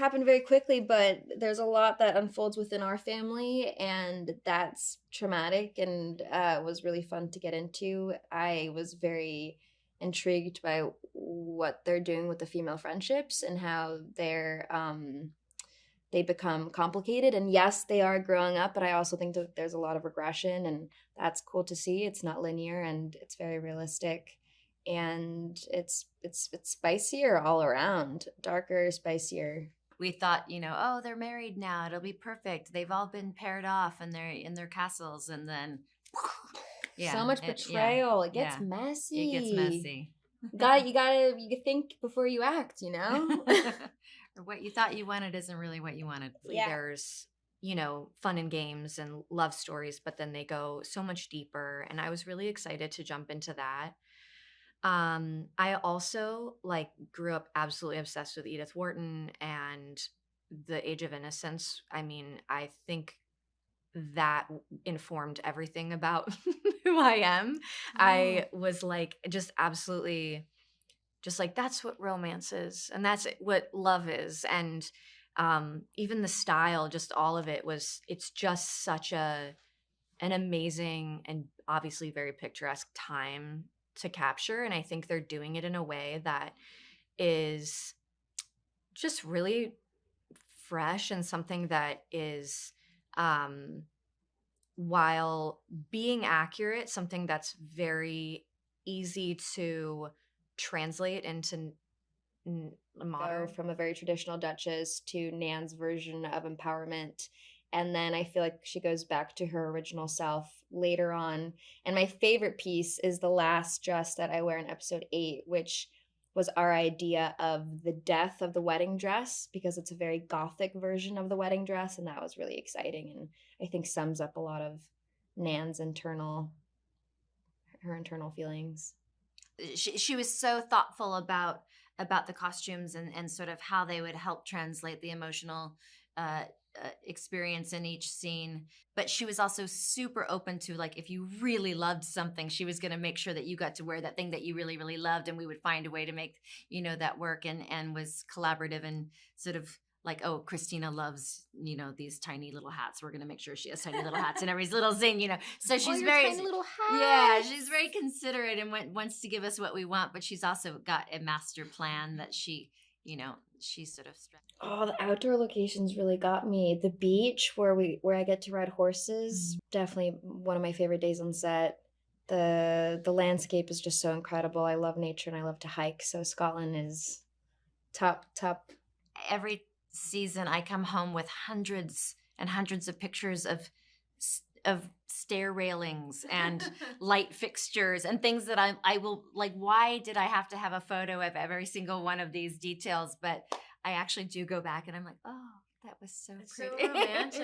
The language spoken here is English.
happened very quickly, but there's a lot that unfolds within our family, and that's traumatic and was really fun to get into. I was very intrigued by what they're doing with the female friendships and how they become complicated. And yes, they are growing up, but I also think that there's a lot of regression, and that's cool to see. It's not linear and it's very realistic. And it's spicier all around, darker, spicier. We thought, oh, they're married now. It'll be perfect. They've all been paired off and they're in their castles. And then, So much betrayal. It gets yeah, messy. It gets messy. You think before you act, Or what you thought you wanted isn't really what you wanted. Yeah. There's, fun and games and love stories, but then they go so much deeper. And I was really excited to jump into that. I also grew up absolutely obsessed with Edith Wharton and The Age of Innocence. I mean, I think that informed everything about who I am. I was just absolutely that's what romance is, and that's what love is. And even the style, just all of it it's just such an amazing and obviously very picturesque time to capture. And I think they're doing it in a way that is just really fresh and something that is, while being accurate, something that's very easy to translate into modern. Go from a very traditional Duchess to Nan's version of empowerment. And then I feel like she goes back to her original self later on. And my favorite piece is the last dress that I wear in episode 8, which was our idea of the death of the wedding dress, because it's a very gothic version of the wedding dress. And that was really exciting, and I think sums up a lot of Nan's internal feelings. She was so thoughtful about the costumes and sort of how they would help translate the emotional experience in each scene. But she was also super open to, if you really loved something, she was going to make sure that you got to wear that thing that you really, really loved, and we would find a way to make, that work, and was collaborative and sort of oh, Christina loves, these tiny little hats. We're going to make sure she has tiny little hats in every little scene, So she's very tiny little hats. Yeah, she's very considerate and wants to give us what we want, but she's also got a master plan that she sort of Oh, the outdoor locations really got me. The beach where I get to ride horses, definitely one of my favorite days on set. The landscape is just so incredible. I love nature and I love to hike, so Scotland is top. Every season I come home with hundreds and hundreds of pictures of stair railings and light fixtures and things that I will why did I have to have a photo of every single one of these details? But I actually do go back and I'm like, oh, that was so pretty. So romantic.